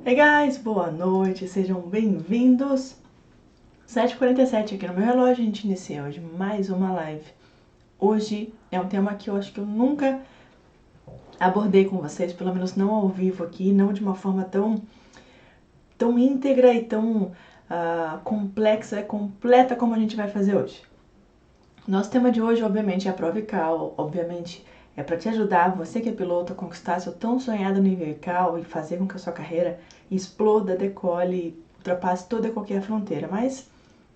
Hey guys, boa noite, sejam bem-vindos. 7h47 aqui no meu relógio, a gente inicia hoje mais uma live. Hoje é um tema que eu acho que eu nunca abordei com vocês, pelo menos não ao vivo aqui, não de uma forma tão íntegra e tão complexa, completa como a gente vai fazer hoje. Nosso tema de hoje, obviamente, é a prova ICAO, obviamente é para te ajudar, você que é piloto, a conquistar seu tão sonhado nível ICAO e fazer com que a sua carreira exploda, decole, ultrapasse toda e qualquer fronteira. Mas,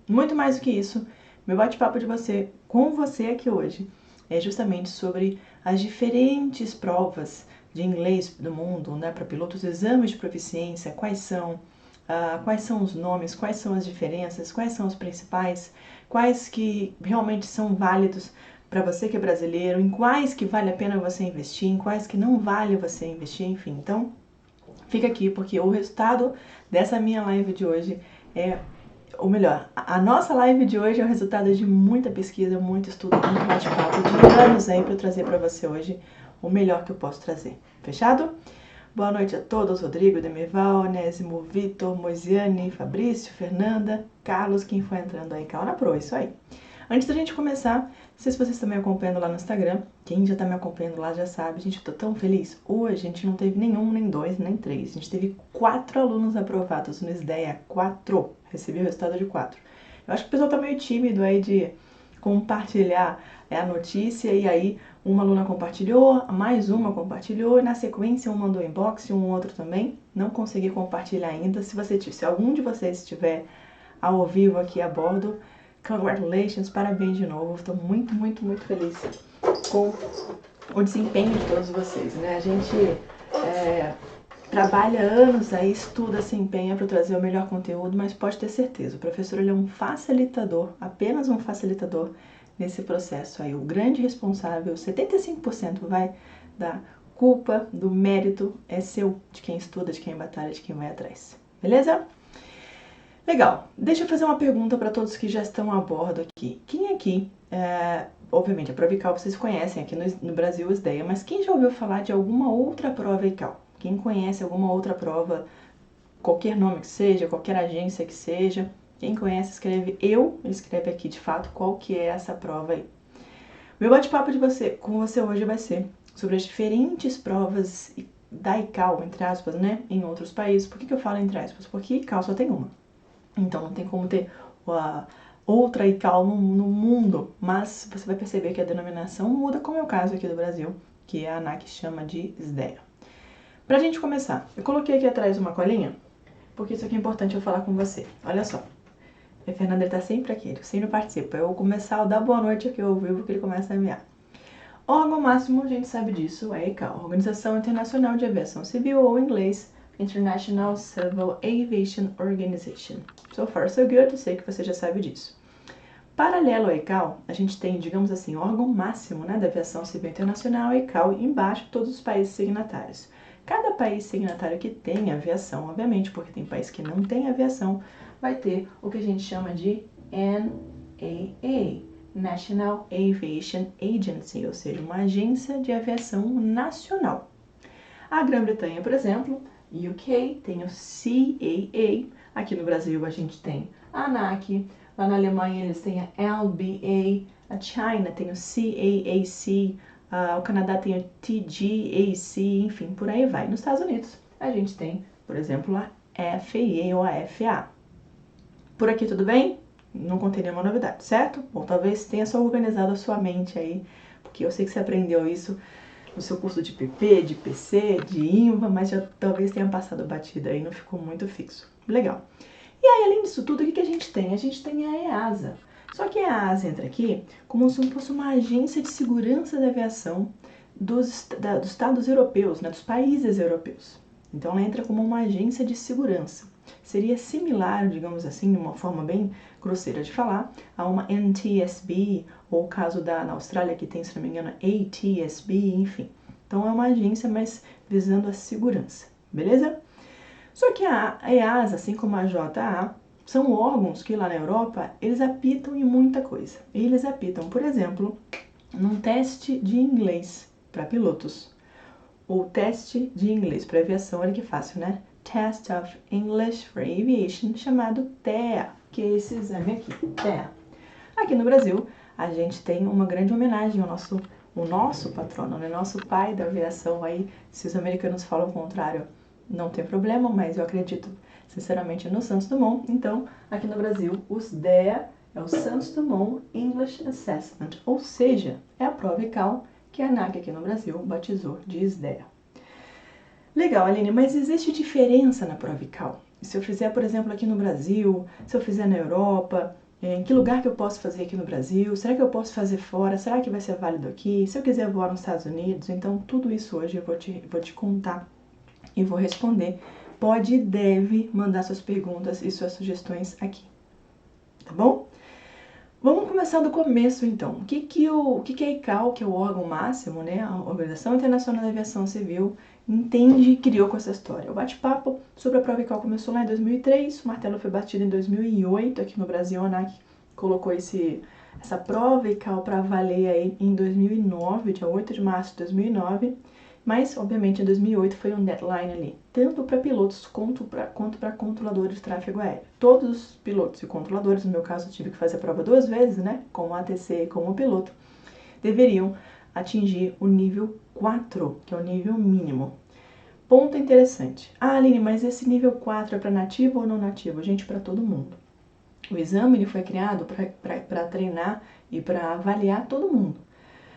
muito mais do que isso, meu bate-papo com você aqui hoje é justamente sobre as diferentes provas de inglês do mundo, né, para pilotos, exames de proficiência, quais são os nomes, quais são as diferenças, quais são os principais, quais que realmente são válidos para você que é brasileiro, em quais que vale a pena você investir, em quais que não vale você investir, enfim. Então, fica aqui porque o resultado dessa minha live de hoje ou melhor, a nossa live de hoje é o resultado de muita pesquisa, muito estudo, muito bate-papo de anos aí para eu trazer para você hoje o melhor que eu posso trazer. Fechado? Boa noite a todos, Rodrigo, Demival, Onésimo, Vitor, Moisiane, Fabrício, Fernanda, Carlos, quem foi entrando aí, Calma Pro, isso aí. Antes da gente começar, não sei se vocês estão me acompanhando lá no Instagram, quem já está me acompanhando lá já sabe, gente, eu tô tão feliz. Hoje a gente não teve nenhum, nem dois, nem três, a gente teve 4 alunos aprovados no SDEA, 4, recebi o resultado de 4. Eu acho que o pessoal tá meio tímido aí de compartilhar a notícia e aí uma aluna compartilhou, mais uma compartilhou, e na sequência um mandou inbox e um outro também. Não consegui compartilhar ainda. Se algum de vocês estiver ao vivo aqui a bordo, congratulations, parabéns de novo. Estou muito, muito, muito feliz com o desempenho de todos vocês, né? A gente trabalha anos aí, estuda, se empenha para trazer o melhor conteúdo, mas pode ter certeza, o professor ele é um facilitador, apenas um facilitador nesse processo aí. O grande responsável, 75% vai da culpa, do mérito é seu, de quem estuda, de quem batalha, de quem vai atrás. Beleza? Legal. Deixa eu fazer uma pergunta para todos que já estão a bordo aqui. Quem aqui, obviamente a prova ICAO vocês conhecem aqui no Brasil, SDEA, mas quem já ouviu falar de alguma outra prova ICAO? Quem conhece alguma outra prova, qualquer nome que seja, qualquer agência que seja, quem conhece escreve eu, escreve aqui de fato qual que é essa prova aí. Meu bate-papo com você hoje vai ser sobre as diferentes provas da ICAO, entre aspas, né, em outros países. Por que eu falo entre aspas? Porque ICAO só tem uma. Então não tem como ter outra ICAO no mundo, mas você vai perceber que a denominação muda, como é o caso aqui do Brasil, que a ANAC chama de SDEA. Pra gente começar, eu coloquei aqui atrás uma colinha, porque isso aqui é importante eu falar com você. Olha só, a Fernanda tá sempre aqui, ele sempre participa. Eu vou começar a dar boa noite aqui ao vivo, que ele começa a enviar. Órgão máximo, a gente sabe disso, é a ICAO, Organização Internacional de Aviação Civil, ou em inglês, International Civil Aviation Organization. So far so good, eu sei que você já sabe disso. Paralelo à ICAO, a gente tem, digamos assim, o órgão máximo, né, da aviação civil internacional, a ICAO, e embaixo todos os países signatários. Cada país signatário que tem aviação, obviamente, porque tem país que não tem aviação, vai ter o que a gente chama de NAA, National Aviation Agency, ou seja, uma agência de aviação nacional. A Grã-Bretanha, por exemplo, UK, tem o CAA, aqui no Brasil a gente tem a ANAC, lá na Alemanha eles têm a LBA, a China tem o CAAC, o Canadá tem o TGAC, enfim, por aí vai. Nos Estados Unidos a gente tem, por exemplo, a FAA ou a FAA. Por aqui tudo bem? Não contei nenhuma novidade, certo? Bom, talvez tenha só organizado a sua mente aí, porque eu sei que você aprendeu isso no seu curso de PP, de PC, de INVA, mas já talvez tenha passado batida aí, não ficou muito fixo. Legal. E aí, além disso tudo, o que a gente tem? A gente tem a EASA. Só que a EASA entra aqui como se fosse uma agência de segurança da aviação dos estados europeus, né, dos países europeus. Então ela entra como uma agência de segurança. Seria similar, digamos assim, de uma forma bem grosseira de falar, a uma NTSB, ou o caso na Austrália que tem, se não me engano, ATSB, enfim. Então é uma agência, mas visando a segurança, beleza? Só que a EASA, assim como a JA, são órgãos que lá na Europa, eles apitam em muita coisa. Eles apitam, por exemplo, num teste de inglês para pilotos. Ou teste de inglês para aviação, olha que fácil, né? Test of English for Aviation, chamado TEA, que é esse exame aqui, TEA. Aqui no Brasil, a gente tem uma grande homenagem ao nosso patrono, né? Nosso pai da aviação aí. Se os americanos falam o contrário, não tem problema, mas eu acredito sinceramente no Santos Dumont. Então, aqui no Brasil, os DEA é o Santos Dumont English Assessment, ou seja, é a prova ICAO que a ANAC aqui no Brasil batizou de SDEA. Legal, Aline, mas existe diferença na prova ICAO? Se eu fizer, por exemplo, aqui no Brasil, se eu fizer na Europa, em que lugar que eu posso fazer aqui no Brasil? Será que eu posso fazer fora? Será que vai ser válido aqui? Se eu quiser voar nos Estados Unidos? Então, tudo isso hoje eu vou te contar e vou responder. Pode e deve mandar suas perguntas e suas sugestões aqui, tá bom? Vamos começar do começo, então. O que a ICAO, que é o órgão máximo, né, a Organização Internacional da Aviação Civil, entende e criou com essa história? O bate-papo sobre a prova ICAO começou lá em 2003, o martelo foi batido em 2008, aqui no Brasil a ANAC colocou essa prova ICAO para valer aí em 2009, dia 8 de março de 2009, mas, obviamente, em 2008 foi um deadline ali, tanto para pilotos quanto para controladores de tráfego aéreo. Todos os pilotos e controladores, no meu caso eu tive que fazer a prova 2 vezes, né, como ATC e como piloto, deveriam atingir o nível 4, que é o nível mínimo. Ponto interessante. Ah, Aline, mas esse nível 4 é para nativo ou não nativo? Gente, para todo mundo. O exame ele foi criado para treinar e para avaliar todo mundo.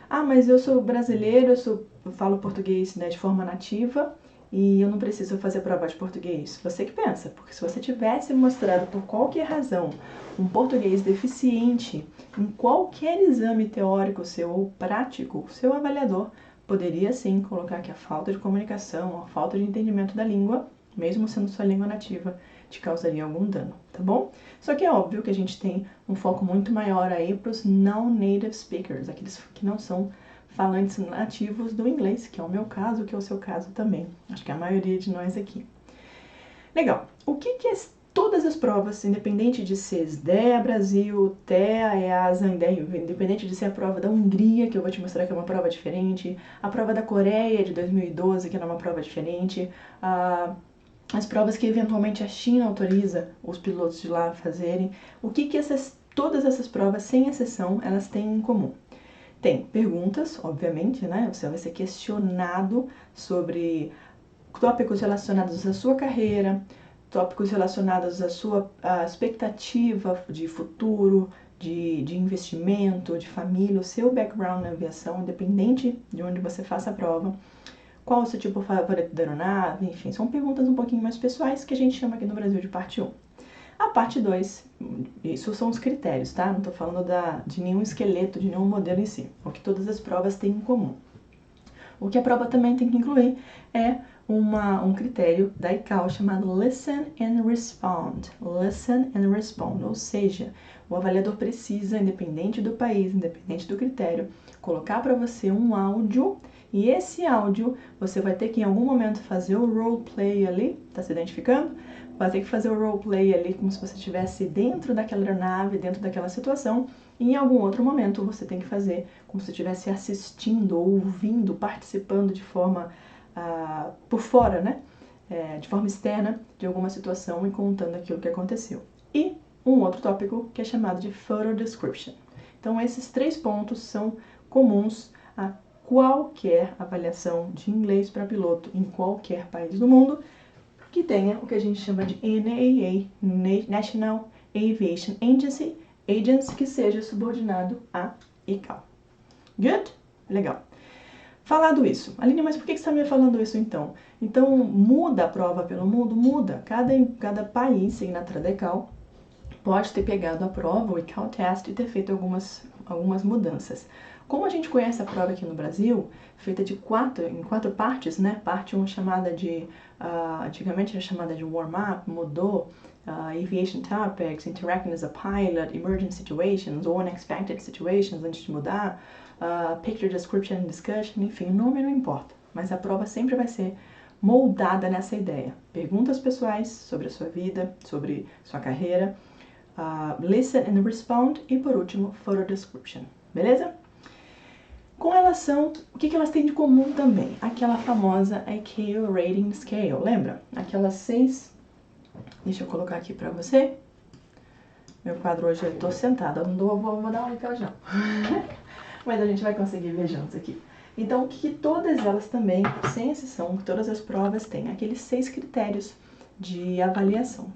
Ah, mas eu sou brasileiro, eu falo português, né, de forma nativa e eu não preciso fazer prova de português. Você que pensa, porque se você tivesse mostrado por qualquer razão um português deficiente em qualquer exame teórico seu ou prático, seu avaliador poderia sim colocar que a falta de comunicação, a falta de entendimento da língua, mesmo sendo sua língua nativa, te causaria algum dano, tá bom? Só que é óbvio que a gente tem um foco muito maior aí para os non-native speakers, aqueles que não são falantes nativos do inglês, que é o meu caso, que é o seu caso também. Acho que é a maioria de nós aqui. Legal. O que é todas as provas, independente de ser SDEA Brasil, TEA, EASA, independente de ser a prova da Hungria, que eu vou te mostrar que é uma prova diferente, a prova da Coreia de 2012, que é uma prova diferente, as provas que eventualmente a China autoriza os pilotos de lá a fazerem, o que todas essas provas, sem exceção, elas têm em comum? Tem perguntas, obviamente, né? Você vai ser questionado sobre tópicos relacionados à sua carreira, tópicos relacionados à sua expectativa de futuro, de investimento, de família, o seu background na aviação, independente de onde você faça a prova. Qual o seu tipo favorito da aeronave, enfim, são perguntas um pouquinho mais pessoais que a gente chama aqui no Brasil de parte 1. A parte 2, isso são os critérios, tá? Não estou falando de nenhum esqueleto, de nenhum modelo em si, o que todas as provas têm em comum. O que a prova também tem que incluir é um critério da ICAO chamado Listen and Respond. Listen and Respond, ou seja, o avaliador precisa, independente do país, independente do critério, colocar para você um áudio e esse áudio você vai ter que em algum momento fazer o roleplay ali, tá se identificando? Vai ter que fazer o roleplay ali como se você estivesse dentro daquela aeronave, dentro daquela situação, e em algum outro momento você tem que fazer como se estivesse assistindo, ouvindo, participando de forma por fora, né? De forma externa de alguma situação e contando aquilo que aconteceu. E um outro tópico que é chamado de photo description. Então esses 3 pontos são comuns a qualquer avaliação de inglês para piloto em qualquer país do mundo que tenha o que a gente chama de NAA, National Aviation Agency, que seja subordinado a ICAO. Good? Legal. Falado isso, Aline, mas por que você está me falando isso então? Então, muda a prova pelo mundo? Muda. Cada país signatário da ICAO pode ter pegado a prova, o ICAO Test, e ter feito algumas mudanças. Como a gente conhece a prova aqui no Brasil, feita em 4 partes, né? Parte 1 chamada de, antigamente era chamada de warm-up, mudou, aviation topics, interacting as a pilot, emergent situations ou unexpected situations, antes de mudar, picture description and discussion, enfim, o nome não importa, mas a prova sempre vai ser moldada nessa ideia. Perguntas pessoais sobre a sua vida, sobre sua carreira, listen and respond e por último, photo description, beleza? Com relação, o que elas têm de comum também? Aquela famosa IQ Rating Scale, lembra? Aquelas 6, deixa eu colocar aqui pra você. Meu quadro hoje eu tô sentada, não vou dar uma olhada hoje não. Mas a gente vai conseguir ver juntos aqui. Então, o que todas elas também, sem exceção, todas as provas têm aqueles 6 critérios de avaliação.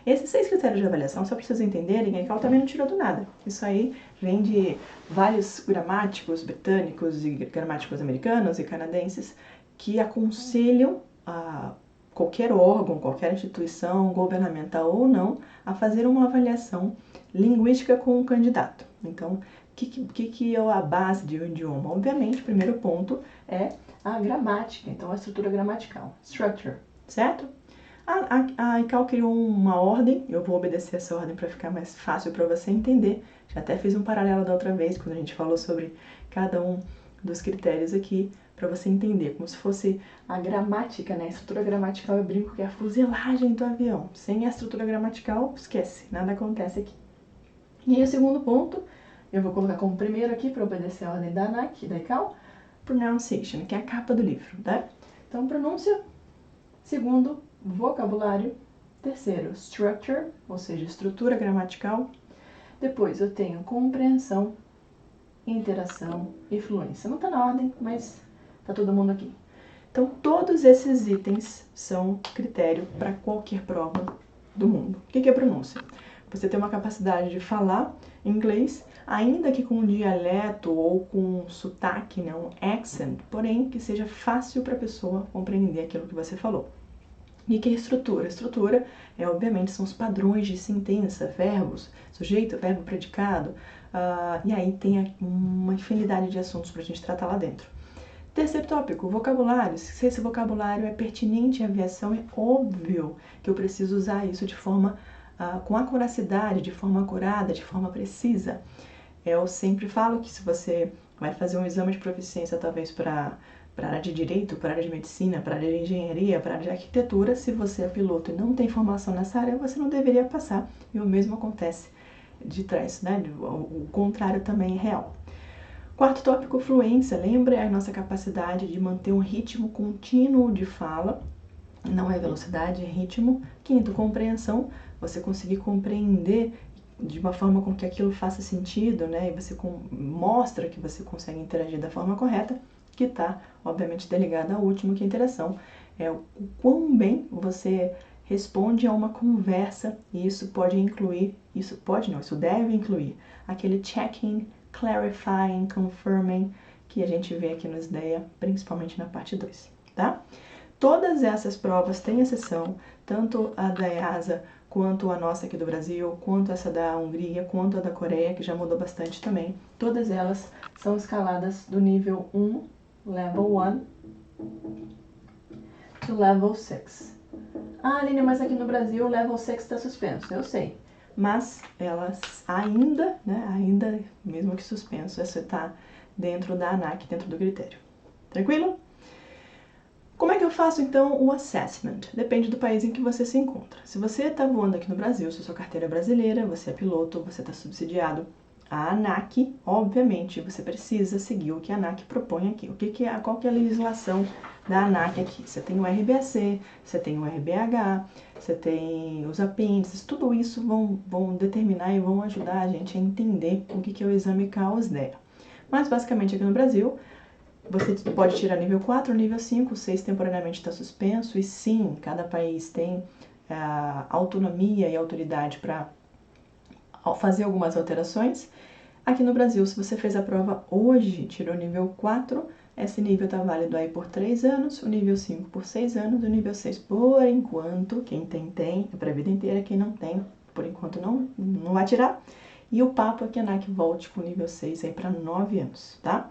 Esses 6 critérios de avaliação, só para vocês entenderem, a ECAL também não tirou do nada. Isso aí vem de vários gramáticos britânicos e gramáticos americanos e canadenses que aconselham a qualquer órgão, qualquer instituição, governamental ou não, a fazer uma avaliação linguística com o candidato. Então, o que é a base de um idioma? Obviamente, o primeiro ponto é a gramática, então a estrutura gramatical, structure, certo? A ICAL criou uma ordem, eu vou obedecer essa ordem para ficar mais fácil para você entender. Já até fiz um paralelo da outra vez, quando a gente falou sobre cada um dos critérios aqui, para você entender, como se fosse a gramática, né? A estrutura gramatical, eu brinco que é a fuselagem do avião. Sem a estrutura gramatical, esquece, nada acontece aqui. E aí o segundo ponto, eu vou colocar como primeiro aqui, para obedecer a ordem da ANAC, da ICAL, pronunciation, que é a capa do livro, tá? Então, pronúncia. Segundo, vocabulário. Terceiro, structure, ou seja, estrutura gramatical. Depois eu tenho compreensão, interação e fluência. Não está na ordem, mas está todo mundo aqui. Então, todos esses itens são critério para qualquer prova do mundo. O que é pronúncia? Você tem uma capacidade de falar inglês, ainda que com um dialeto ou com um sotaque, né, um accent, porém que seja fácil para a pessoa compreender aquilo que você falou. E que é estrutura? Estrutura, obviamente, são os padrões de sentença, verbos, sujeito, verbo, predicado, e aí tem uma infinidade de assuntos para a gente tratar lá dentro. Terceiro tópico, vocabulário. Se esse vocabulário é pertinente à aviação, é óbvio que eu preciso usar isso de forma, com acuracidade, de forma acurada, de forma precisa. Eu sempre falo que se você vai fazer um exame de proficiência, talvez para a área de direito, para a área de medicina, para a área de engenharia, para a área de arquitetura, se você é piloto e não tem formação nessa área, você não deveria passar. E o mesmo acontece de trás, né? O contrário também é real. Quarto tópico, fluência. Lembra a nossa capacidade de manter um ritmo contínuo de fala. Não é velocidade, é ritmo. Quinto, compreensão. Você conseguir compreender de uma forma com que aquilo faça sentido, né? E você mostra que você consegue interagir da forma correta, que está, obviamente, ligado ao último, que é a interação. É o quão bem você responde a uma conversa, e isso pode incluir, isso deve incluir aquele check-in, clarifying, confirming, que a gente vê aqui no SDEA, principalmente na parte 2, tá? Todas essas provas têm exceção, tanto a da EASA, quanto a nossa aqui do Brasil, quanto essa da Hungria, quanto a da Coreia, que já mudou bastante também. Todas elas são escaladas do nível 1, Level 1, to Level 6. Ah, Aline, mas aqui no Brasil o Level 6 está suspenso, eu sei. Mas elas ainda, né, ainda, mesmo que suspenso, essa está dentro da ANAC, dentro do critério. Tranquilo? Como é que eu faço, então, o assessment? Depende do país em que você se encontra. Se você está voando aqui no Brasil, se a sua carteira é brasileira, você é piloto, você está subsidiado à ANAC, obviamente, você precisa seguir o que a ANAC propõe aqui. Qual que é a legislação da ANAC aqui? Você tem o RBAC, você tem o RBH, você tem os apêndices, tudo isso vão determinar e vão ajudar a gente a entender o que é o exame CAUS-DEA. Mas, basicamente, aqui no Brasil, você pode tirar nível 4, nível 5, o 6 temporariamente está suspenso, e sim, cada país tem autonomia e autoridade para fazer algumas alterações. Aqui no Brasil, se você fez a prova hoje, tirou nível 4, esse nível está válido aí por 3 anos, o nível 5 por 6 anos, o nível 6 por enquanto, quem tem, é para a vida inteira, quem não tem, por enquanto não vai tirar. E o papo é que a ANAC volte com o nível 6 aí para 9 anos, tá?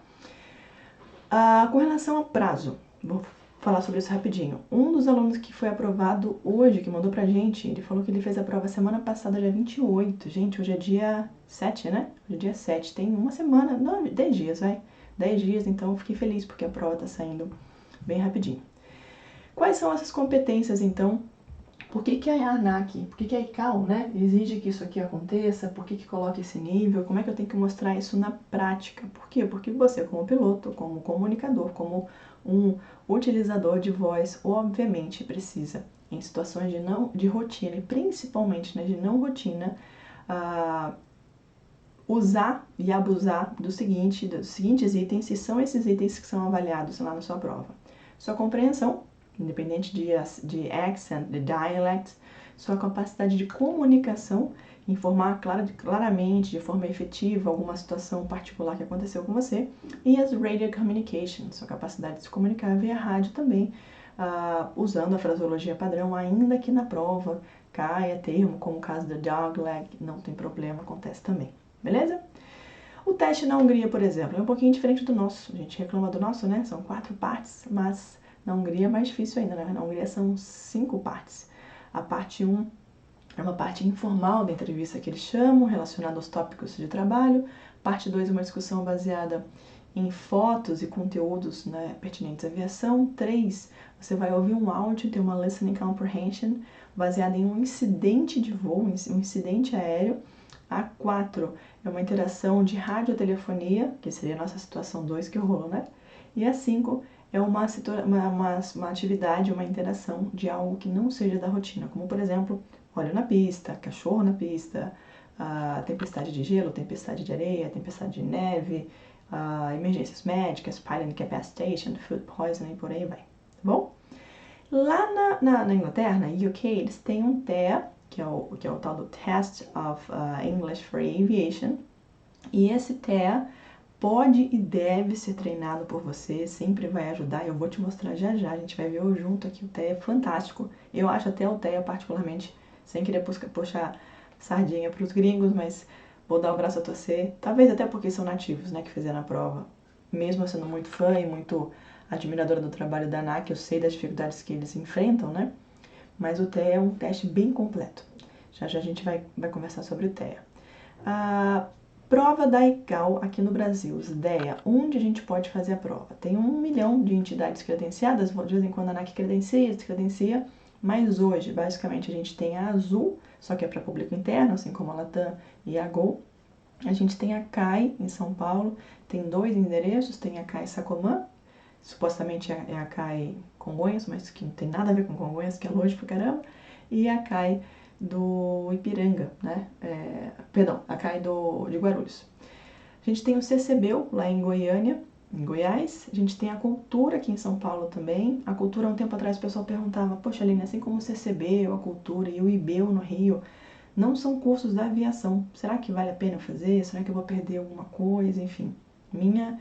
Com relação a prazo, vou falar sobre isso rapidinho. Um dos alunos que foi aprovado hoje, que mandou pra gente, ele falou que ele fez a prova semana passada, dia 28. Gente, hoje é dia 7, né? Hoje é dia 7, tem uma semana, 10 dias, vai. 10 dias, então eu fiquei feliz porque a prova tá saindo bem rapidinho. Quais são essas competências, então, Por que que a ANAC, por que que a ICAO, né, exige que isso aqui aconteça? Por que que coloca esse nível? Como é que eu tenho que mostrar isso na prática? Por quê? Porque você, como piloto, como comunicador, como um utilizador de voz, obviamente precisa, em situações de rotina, e principalmente, né, de não rotina, usar e abusar dos seguintes itens, e são esses itens que são avaliados lá na sua prova. Sua compreensão, independente de accent, de dialect, sua capacidade de comunicação, informar claramente, de forma efetiva, alguma situação particular que aconteceu com você, e as radio communications, sua capacidade de se comunicar via rádio também, usando a fraseologia padrão, ainda que na prova caia termo, como o caso do dog leg, não tem problema, acontece também, beleza? O teste na Hungria, por exemplo, é um pouquinho diferente do nosso. A gente reclama do nosso, né? São 4 partes, mas na Hungria é mais difícil ainda, né? Na Hungria são 5 partes. A parte 1 é uma parte informal da entrevista que eles chamam, relacionada aos tópicos de trabalho. Parte 2 é uma discussão baseada em fotos e conteúdos, né, pertinentes à aviação. 3, você vai ouvir um áudio, tem uma listening comprehension, baseada em um incidente de voo, um incidente aéreo. A 4 é uma interação de radiotelefonia, que seria a nossa situação 2 que rolou, né? E a 5 é uma atividade, uma interação de algo que não seja da rotina, como por exemplo, óleo na pista, cachorro na pista, tempestade de gelo, tempestade de areia, tempestade de neve, emergências médicas, pilot incapacitation, food poisoning, por aí vai, tá bom? Lá na Inglaterra, na UK, eles têm um TEA, que é o tal do Test of English for Aviation, e esse TEA pode e deve ser treinado por você, sempre vai ajudar, eu vou te mostrar já já, a gente vai ver junto aqui, o TEA é fantástico, eu acho até o TEA particularmente, sem querer puxar sardinha para os gringos, mas vou dar o braço a torcer, talvez até porque são nativos, né, que fizeram a prova, mesmo eu sendo muito fã e muito admiradora do trabalho da ANAC, eu sei das dificuldades que eles enfrentam, né, mas o TEA é um teste bem completo, já já a gente vai conversar sobre o TEA. Prova da ICAO aqui no Brasil, IDEA, onde a gente pode fazer a prova? Tem 1 milhão de entidades credenciadas, de vez em quando a ANAC descredencia, mas hoje, basicamente, a gente tem a Azul, só que é para público interno, assim como a Latam e a Gol. A gente tem a CAI em São Paulo, tem 2 endereços, tem a CAI Sacomã, supostamente é a CAI Congonhas, mas que não tem nada a ver com Congonhas, que é longe pra caramba, e a CAI do Ipiranga, né? Perdão, a CAI de Guarulhos. A gente tem o CCBEL lá em Goiânia, em Goiás. A gente tem a Cultura aqui em São Paulo também. A Cultura, há um tempo atrás, o pessoal perguntava, poxa, Aline, assim como o CCBEL, a Cultura e o IBEL no Rio, não são cursos da aviação. Será que vale a pena fazer? Será que eu vou perder alguma coisa? Enfim, minha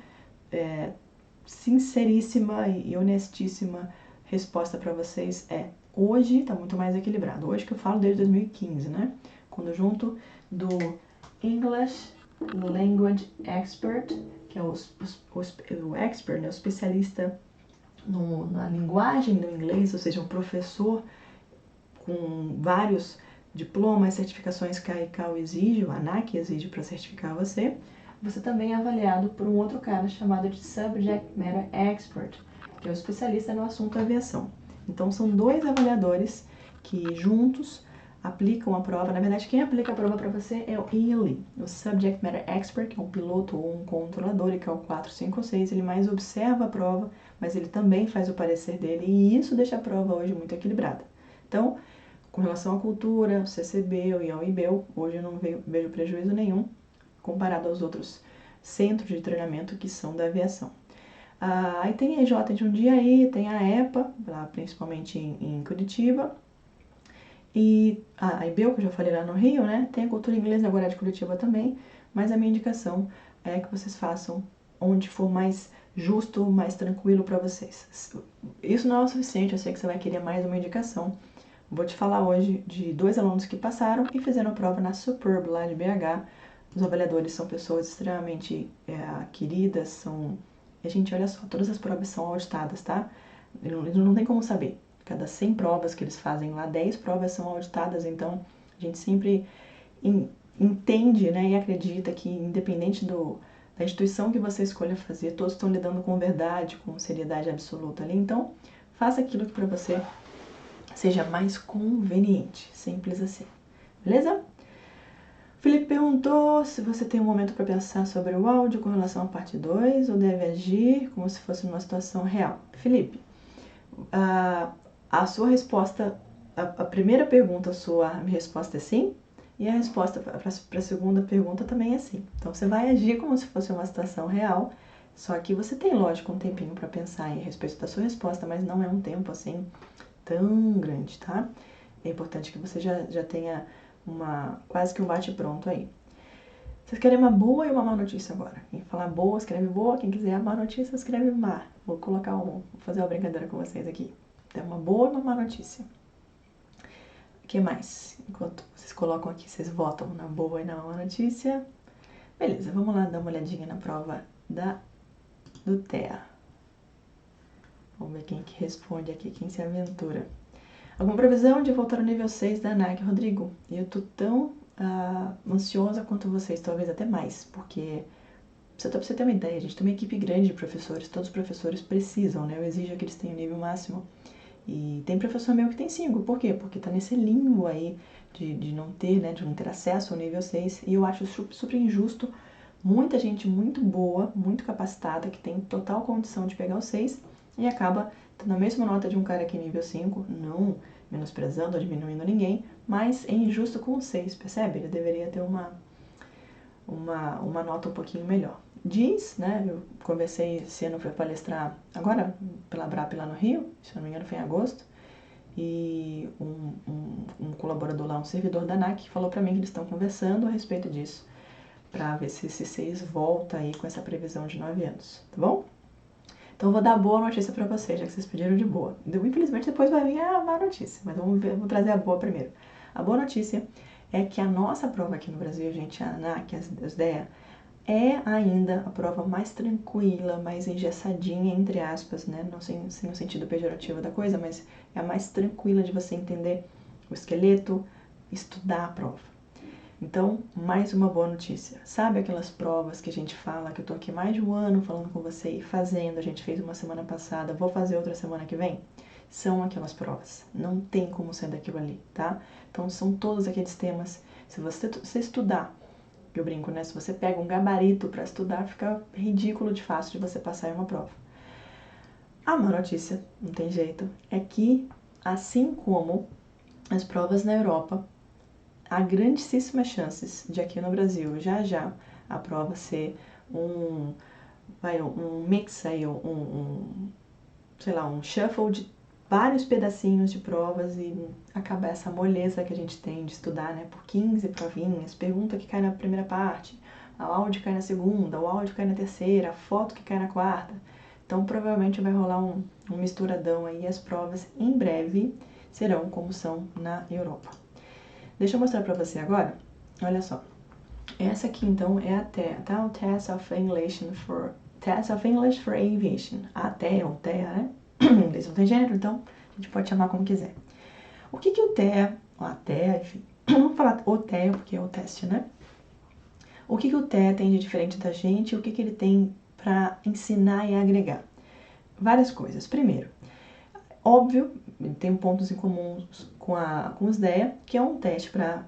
sinceríssima e honestíssima resposta para vocês é: hoje está muito mais equilibrado. Hoje que eu falo desde 2015, né? Quando junto do English Language Expert, que é o expert, né? O especialista na linguagem do inglês, ou seja, um professor com vários diplomas, certificações que a ICAO exige, o ANAC exige para certificar você. Você também é avaliado por um outro cara chamado de Subject Matter Expert, que é o especialista no assunto aviação. Então são 2 avaliadores que juntos aplicam a prova. Na verdade, quem aplica a prova para você é o ELE, o Subject Matter Expert, que é um piloto ou um controlador, e que é o 4, 5 ou 6. Ele mais observa a prova, mas ele também faz o parecer dele, e isso deixa a prova hoje muito equilibrada. Então, com relação à cultura, ao CCBEL e ao IBEL, hoje eu não vejo prejuízo nenhum comparado aos outros centros de treinamento que são da aviação. Aí tem a EJ de Jundiaí, tem a EPA, lá principalmente em Curitiba, e a IBEL, que eu já falei lá no Rio, né? Tem a cultura inglesa agora de Curitiba também, mas a minha indicação é que vocês façam onde for mais justo, mais tranquilo para vocês. Isso não é o suficiente, eu sei que você vai querer mais uma indicação. Vou te falar hoje de 2 alunos que passaram e fizeram a prova na Superb, lá de BH. Os avaliadores são pessoas extremamente queridas, gente, olha só, todas as provas são auditadas, tá? Não tem como saber. Cada 100 provas que eles fazem lá, 10 provas são auditadas, então a gente sempre entende, né, e acredita que, independente da instituição que você escolha fazer, todos estão lidando com verdade, com seriedade absoluta ali. Então, faça aquilo que para você seja mais conveniente. Simples assim. Beleza? Felipe perguntou se você tem um momento para pensar sobre o áudio com relação à parte 2 ou deve agir como se fosse numa situação real. Felipe, a sua resposta, a primeira pergunta sua, a minha resposta é sim, e a resposta para a segunda pergunta também é sim. Então você vai agir como se fosse uma situação real, só que você tem, lógico, um tempinho para pensar em respeito da sua resposta, mas não é um tempo assim tão grande, tá? É importante que você já tenha quase que um bate-pronto aí. Vocês querem uma boa e uma má notícia agora. Quem falar boa, escreve boa. Quem quiser a má notícia, escreve má. Vou fazer uma brincadeira com vocês aqui. Então, uma boa e uma má notícia. O que mais? Enquanto vocês colocam aqui, vocês votam na boa e na má notícia. Beleza, vamos lá dar uma olhadinha na prova do TEA. Vamos ver quem que responde aqui, quem se aventura. Alguma previsão de voltar ao nível 6 da ANAC, Rodrigo? Eu tô tão ansiosa quanto vocês, talvez até mais, porque pra você ter uma ideia, a gente tem uma equipe grande de professores, todos os professores precisam, né? Eu exijo que eles tenham o nível máximo. E tem professor meu que tem 5, por quê? Porque tá nesse limbo aí de não ter, né, de não ter acesso ao nível 6, e eu acho super injusto. Muita gente muito boa, muito capacitada, que tem total condição de pegar o 6 e acaba tendo a mesma nota de um cara aqui nível 5, não menosprezando ou diminuindo ninguém, mas é injusto com o 6, percebe? Ele deveria ter uma nota um pouquinho melhor. Diz, né, eu conversei esse ano para palestrar agora pela BRAP lá no Rio, se não me engano foi em agosto, e um colaborador lá, um servidor da ANAC, falou para mim que eles estão conversando a respeito disso, para ver se esse 6 volta aí com essa previsão de 9 anos, tá bom? Então eu vou dar boa notícia para vocês, já que vocês pediram de boa. Infelizmente depois vai vir a má notícia, mas vamos trazer a boa primeiro. A boa notícia é que a nossa prova aqui no Brasil, gente, a ANAC, as DEA, é ainda a prova mais tranquila, mais engessadinha, entre aspas, né? Não sem no sentido pejorativo da coisa, mas é a mais tranquila de você entender o esqueleto, estudar a prova. Então, mais uma boa notícia. Sabe aquelas provas que a gente fala, que eu tô aqui mais de um ano falando com você e fazendo, a gente fez uma semana passada, vou fazer outra semana que vem? São aquelas provas. Não tem como sair daquilo ali, tá? Então, são todos aqueles temas. Se você estudar, eu brinco, né? Se você pega um gabarito para estudar, fica ridículo de fácil de você passar em uma prova. A má notícia, não tem jeito, é que, assim como as provas na Europa, há grandíssimas chances de aqui no Brasil, já, a prova ser um mix aí, sei lá, um shuffle de vários pedacinhos de provas e acabar essa moleza que a gente tem de estudar, né, por 15 provinhas, pergunta que cai na primeira parte, o áudio cai na segunda, o áudio cai na terceira, a foto que cai na quarta. Então, provavelmente vai rolar um misturadão aí, as provas em breve serão como são na Europa. Deixa eu mostrar pra você agora, olha só. Essa aqui, então, é a TEA, tá? O Test of English for Aviation. A TEA, ou TEA, né? Em inglês não tem gênero, então a gente pode chamar como quiser. O que o TEA, a TEA, enfim, vamos falar o TEA porque é o teste, né? O que o TEA tem de diferente da gente e o que ele tem para ensinar e agregar? Várias coisas. Primeiro, óbvio, tem pontos em comuns com os DEA, que é um teste para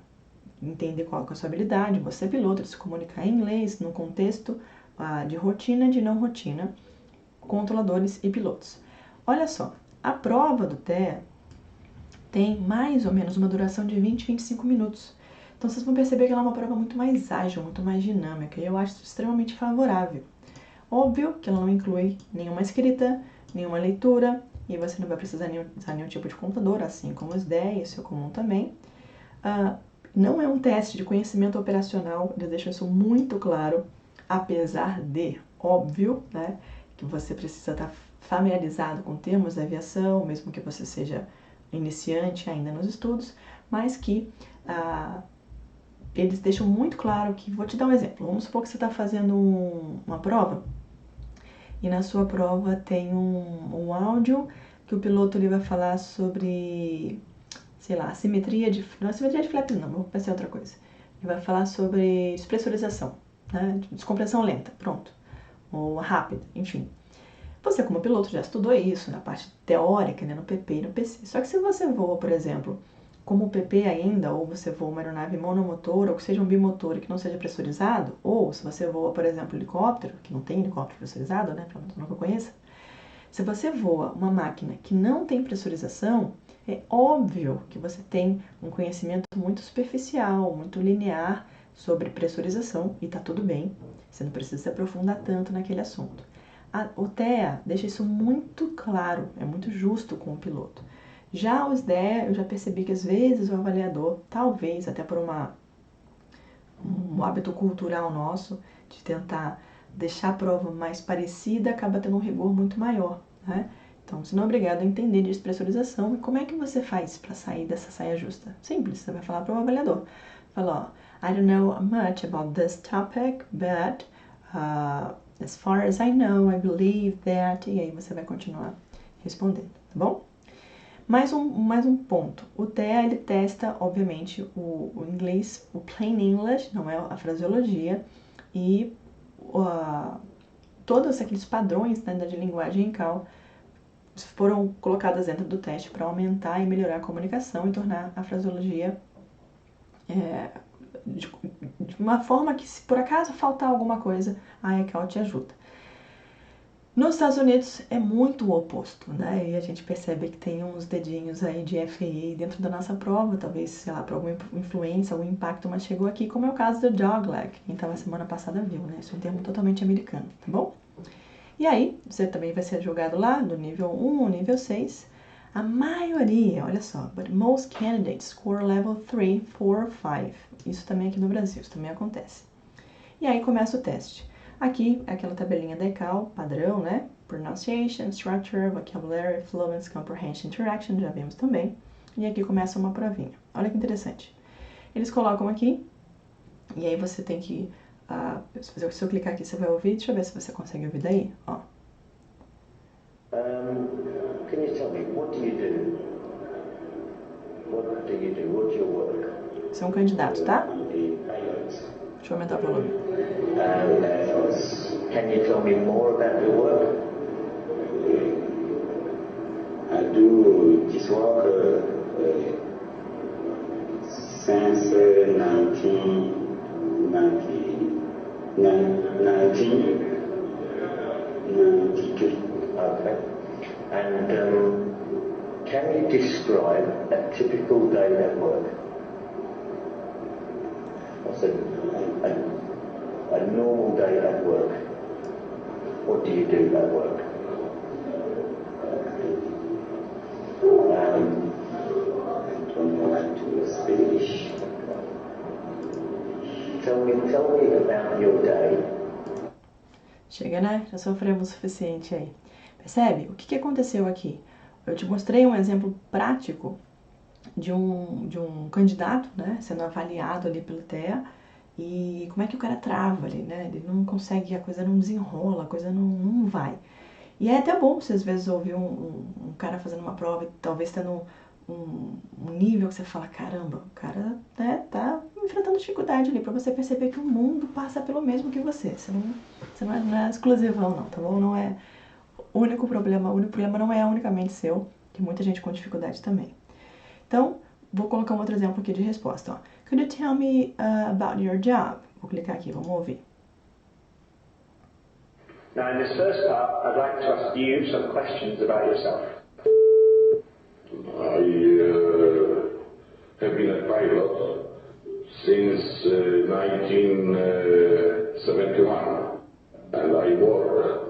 entender qual é a sua habilidade, você é piloto, de se comunicar em inglês, no contexto de rotina e de não rotina, controladores e pilotos. Olha só, a prova do TEA tem mais ou menos uma duração de 20-25 minutos. Então vocês vão perceber que ela é uma prova muito mais ágil, muito mais dinâmica, e eu acho extremamente favorável. Óbvio que ela não inclui nenhuma escrita, nenhuma leitura, e você não vai precisar usar nenhum tipo de computador, assim como os 10, isso é comum também. Não é um teste de conhecimento operacional, eu deixo isso muito claro, apesar de, óbvio, né, que você precisa estar familiarizado com termos da aviação, mesmo que você seja iniciante ainda nos estudos, mas que eles deixam muito claro que, vou te dar um exemplo, vamos supor que você está fazendo uma prova, e na sua prova tem um áudio que o piloto ele vai falar sobre, sei lá, não é simetria de flaps não, vou pensar em outra coisa. Ele vai falar sobre despressurização, né, descompressão lenta, pronto, ou rápida, enfim. Você, como piloto, já estudou isso na parte teórica, né, no PP e no PC. Só que se você voa, por exemplo, como PP ainda, ou você voa uma aeronave monomotor, ou que seja um bimotor e que não seja pressurizado, ou se você voa, por exemplo, helicóptero, que não tem helicóptero pressurizado, né, pelo menos não que eu conheça, se você voa uma máquina que não tem pressurização, é óbvio que você tem um conhecimento muito superficial, muito linear sobre pressurização, e tá tudo bem, você não precisa se aprofundar tanto naquele assunto. O TEA deixa isso muito claro, é muito justo com o piloto. Já os DEA, eu já percebi que às vezes o avaliador, talvez até por um hábito cultural nosso, de tentar deixar a prova mais parecida, acaba tendo um rigor muito maior, né? Então, você não é obrigado a entender de despressurização. E como é que você faz para sair dessa saia justa? Simples, você vai falar para o avaliador. Fala, ó, I don't know much about this topic, but as far as I know, I believe that... E aí você vai continuar respondendo, tá bom? Mais um ponto. O TEA, ele testa, obviamente, o inglês, o plain English, não é a fraseologia, e todos aqueles padrões, né, de linguagem cal foram colocadas dentro do teste para aumentar e melhorar a comunicação e tornar a fraseologia de uma forma que, se por acaso faltar alguma coisa, a ECAL te ajuda. Nos Estados Unidos é muito o oposto, né? E a gente percebe que tem uns dedinhos aí de FAA dentro da nossa prova, talvez, sei lá, por alguma influência, algum impacto, mas chegou aqui, como é o caso do dogleg. Quem estava semana passada viu, né? Isso é um termo totalmente americano, tá bom? E aí, você também vai ser julgado lá, do nível 1 ou nível 6. A maioria, olha só, but most candidates score level 3, 4, 5. Isso também aqui no Brasil, isso também acontece. E aí começa o teste. Aqui é aquela tabelinha da ECAL, padrão, né? Pronunciation, Structure, Vocabulary, Fluency, Comprehension, Interaction, já vimos também. E aqui começa uma provinha. Olha que interessante. Eles colocam aqui, e aí você tem que... se eu clicar aqui, você vai ouvir. Deixa eu ver se você consegue ouvir daí. Ó. Can you tell me, what do you do? What do you do? What's your work? Você é um candidato, tá? Deixa eu aumentar o volume. Can you tell me more about your work? I do this work since 1992. Okay. And can you describe a typical day at work? What's a normal day at work? What do you do at work? I don't know how to speak. Tell me about your day. Chega, né? Já sofremos o suficiente aí. Percebe? O que aconteceu aqui? Eu te mostrei um exemplo prático de um candidato, né, sendo avaliado ali pelo TEA, e como é que o cara trava ali, né? Ele não consegue, a coisa não desenrola, a coisa não vai. E é até bom você às vezes ouvir um cara fazendo uma prova e talvez tendo um nível que você fala, caramba, o cara, né, tá enfrentando dificuldade ali, pra você perceber que o mundo passa pelo mesmo que você. Você não é exclusivão não, tá bom? Não é o único problema não é unicamente seu, tem muita gente com dificuldade também. Então, vou colocar um outro exemplo aqui de resposta, ó. Could you tell me about your job? Vou clicar aqui, vamos ouvir. Now, in this first part, I'd like to ask you some questions about yourself. I have been a pilot since 1971, and I work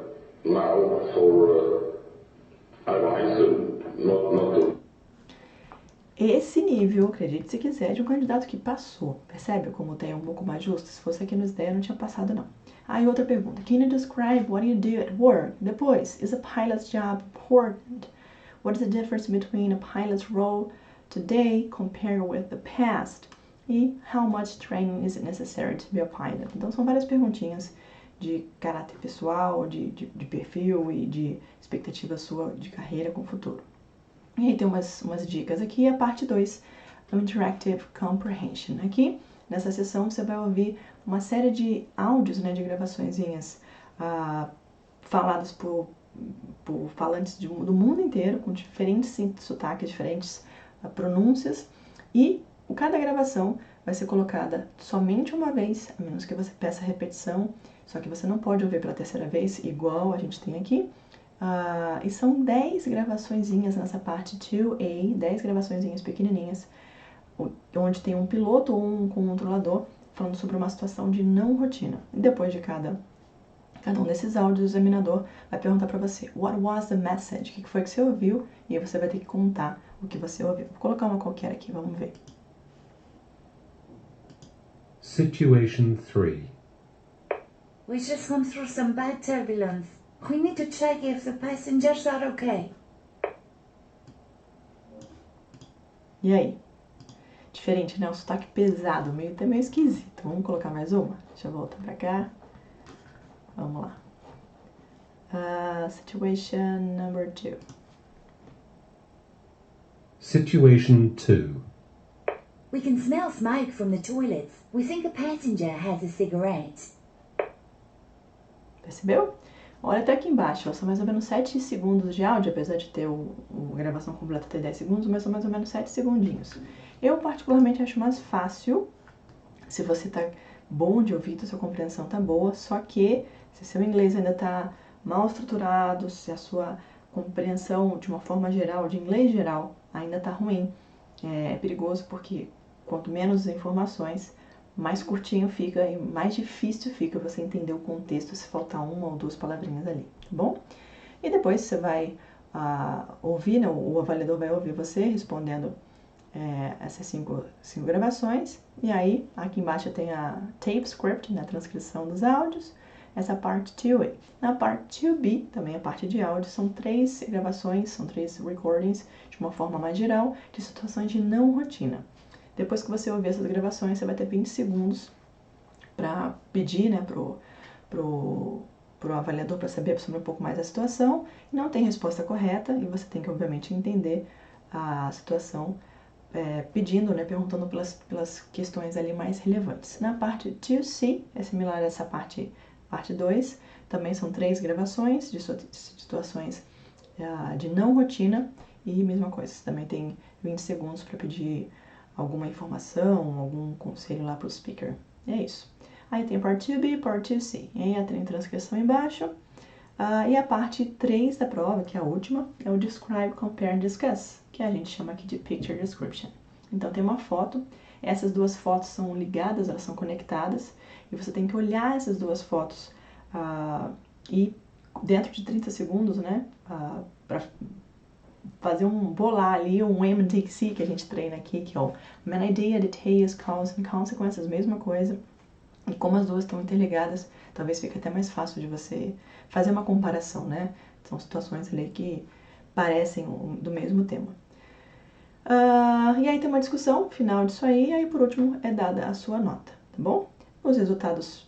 now for airlines, not. Esse nível, acredite se quiser, de um candidato que passou. Percebe como tem um pouco mais justo? Se fosse aqui no SDE, não tinha passado, não. Aí outra pergunta. Can you describe what you do at work? Depois, is a pilot's job important? What is the difference between a pilot's role today compared with the past? E how much training is it necessary to be a pilot? Então, são várias perguntinhas de caráter pessoal, de perfil e de expectativa sua de carreira com o futuro. E aí tem umas dicas aqui, a parte 2, Interactive Comprehension. Aqui, nessa sessão, você vai ouvir uma série de áudios, né, de gravaçõezinhas faladas por por falantes do mundo inteiro, com diferentes sotaques, diferentes pronúncias, e cada gravação vai ser colocada somente uma vez, a menos que você peça repetição, só que você não pode ouvir pela terceira vez, igual a gente tem aqui. E são 10 gravaçõezinhas nessa parte 2A, 10 gravaçõezinhas pequenininhas, onde tem um piloto ou um controlador falando sobre uma situação de não rotina. E depois de cada um desses áudios, o examinador vai perguntar para você: What was the message? O que foi que você ouviu? E aí você vai ter que contar o que você ouviu. Vou colocar uma qualquer aqui, vamos ver. Situation 3. We just gone through some bad turbulence. We need to check if the passengers are okay. E aí? Diferente, né? Um sotaque pesado, até meio esquisito. Vamos colocar mais uma? Deixa eu voltar pra cá. Vamos lá. Situation number 2. Situation 2. We can smell smoke from the toilets. We think a passenger has a cigarette. Percebeu? Olha até aqui embaixo, ó, são mais ou menos 7 segundos de áudio, apesar de ter a gravação completa até 10 segundos, mas são mais ou menos 7 segundinhos. Eu particularmente acho mais fácil, se você tá bom de ouvido, sua compreensão tá boa, só que se seu inglês ainda tá mal estruturado, se a sua compreensão de uma forma geral, de inglês geral, ainda tá ruim, é perigoso porque quanto menos informações, mais curtinho fica e mais difícil fica você entender o contexto se faltar uma ou duas palavrinhas ali, tá bom? E depois você vai ouvir, né, o avaliador vai ouvir você respondendo essas cinco gravações, e aí aqui embaixo tem a tape script, né, a transcrição dos áudios, essa parte 2A. Na parte 2B, também a parte de áudio, são 3 gravações, são 3 recordings, de uma forma mais geral, de situações de não rotina. Depois que você ouvir essas gravações, você vai ter 20 segundos para pedir, né, pro avaliador para saber sobre um pouco mais a situação. Não tem resposta correta e você tem que, obviamente, entender a situação pedindo, né, perguntando pelas questões ali mais relevantes. Na parte 2C, é similar a essa parte 2, também são 3 gravações de situações de não rotina e mesma coisa, você também tem 20 segundos para pedir alguma informação, algum conselho lá para o speaker. É isso. Aí tem a parte 2B e parte 2C. E aí tem a transcrição embaixo. E a parte 3 da prova, que é a última, é o Describe, Compare and Discuss, que a gente chama aqui de Picture Description. Então tem uma foto, essas duas fotos são ligadas, elas são conectadas, e você tem que olhar essas duas fotos e dentro de 30 segundos, né, para fazer bolar ali um MDC que a gente treina aqui, que é o Main Idea, Details, Cause and Consequences, mesma coisa. E como as duas estão interligadas, talvez fique até mais fácil de você fazer uma comparação, né? São situações ali que parecem do mesmo tema. E aí tem uma discussão final disso aí, e aí por último é dada a sua nota, tá bom? Os resultados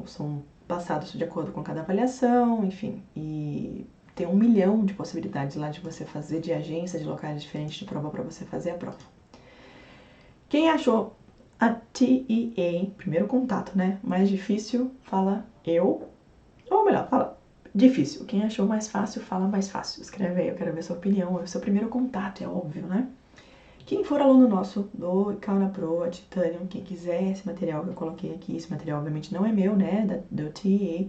são passados de acordo com cada avaliação, enfim, e tem 1 milhão de possibilidades lá de você fazer, de agência, de locais diferentes de prova para você fazer a prova. Quem achou a TEA, primeiro contato, né, mais difícil, fala eu, ou melhor, fala difícil. Quem achou mais fácil, fala mais fácil. Escreve aí, eu quero ver sua opinião, é o seu primeiro contato, é óbvio, né? Quem for aluno nosso do Kauna Pro, a Titanium, quem quiser esse material que eu coloquei aqui, esse material obviamente não é meu, né, do TEA,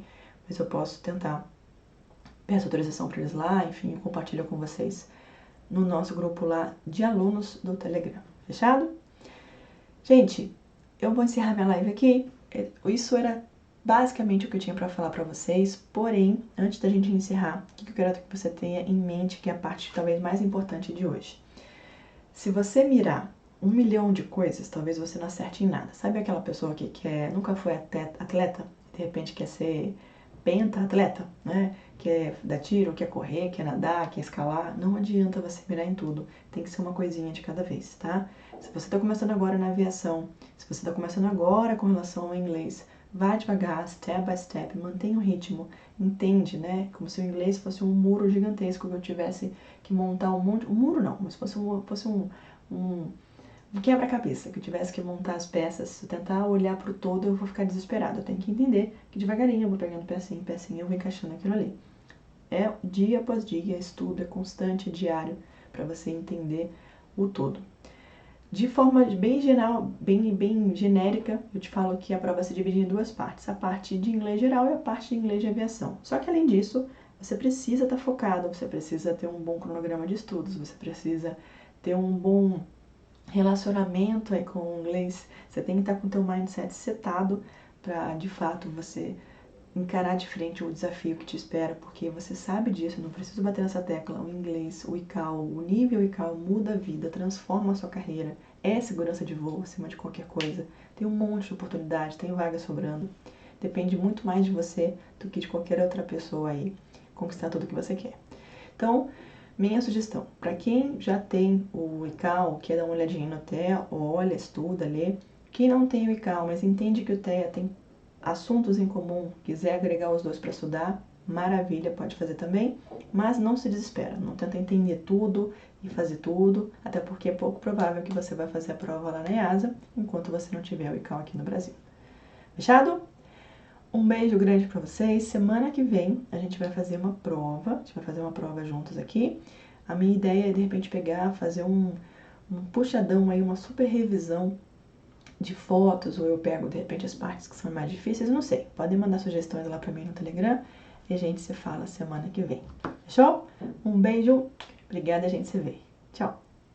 mas eu posso tentar, peço autorização para eles lá, enfim, eu compartilho com vocês no nosso grupo lá de alunos do Telegram. Fechado? Gente, eu vou encerrar minha live aqui. Isso era basicamente o que eu tinha para falar para vocês, porém, antes da gente encerrar, o que eu quero que você tenha em mente, que é a parte talvez mais importante de hoje. Se você mirar 1 milhão de coisas, talvez você não acerte em nada. Sabe aquela pessoa que nunca foi atleta, de repente quer ser penta-atleta, né? Quer dar tiro, quer correr, quer nadar, quer escalar? Não adianta você mirar em tudo. Tem que ser uma coisinha de cada vez, tá? Se você está começando agora na aviação, se você está começando agora com relação ao inglês, vá devagar, step by step, mantenha o ritmo, entende, né? Como se o inglês fosse um muro gigantesco que eu tivesse que montar um muro não, mas fosse um quebra-cabeça, que eu tivesse que montar as peças. Se eu tentar olhar pro todo, eu vou ficar desesperado. Eu tenho que entender que devagarinho eu vou pegando pecinha em pecinha, eu vou encaixando aquilo ali. É dia após dia, estudo, é constante, é diário, para você entender o todo. De forma bem geral, bem genérica, eu te falo que a prova se divide em duas partes. A parte de inglês geral e a parte de inglês de aviação. Só que além disso, você precisa estar focado, você precisa ter um bom cronograma de estudos, você precisa ter um bom relacionamento aí com o inglês. Você tem que estar com o teu mindset setado para, de fato, você encarar de frente o desafio que te espera, porque você sabe disso, não preciso bater nessa tecla. O inglês, o ICAO, o nível ICAO muda a vida, transforma a sua carreira, é segurança de voo acima de qualquer coisa. Tem um monte de oportunidade, tem vaga sobrando. Depende muito mais de você do que de qualquer outra pessoa aí conquistar tudo que você quer. Então, minha sugestão, para quem já tem o ICAO, quer dar uma olhadinha no TEA, olha, estuda, lê. Quem não tem o ICAO, mas entende que o TEA tem assuntos em comum, quiser agregar os dois para estudar, maravilha, pode fazer também, mas não se desespera, não tenta entender tudo e fazer tudo, até porque é pouco provável que você vai fazer a prova lá na EASA, enquanto você não tiver o ICAO aqui no Brasil. Fechado? Um beijo grande para vocês. Semana que vem a gente vai fazer uma prova, a gente vai fazer uma prova juntos aqui. A minha ideia é de repente pegar, fazer um puxadão aí, uma super revisão de fotos, ou eu pego de repente as partes que são mais difíceis, não sei. Podem mandar sugestões lá pra mim no Telegram e a gente se fala semana que vem. Fechou? Um beijo, obrigada, a gente se vê. Tchau!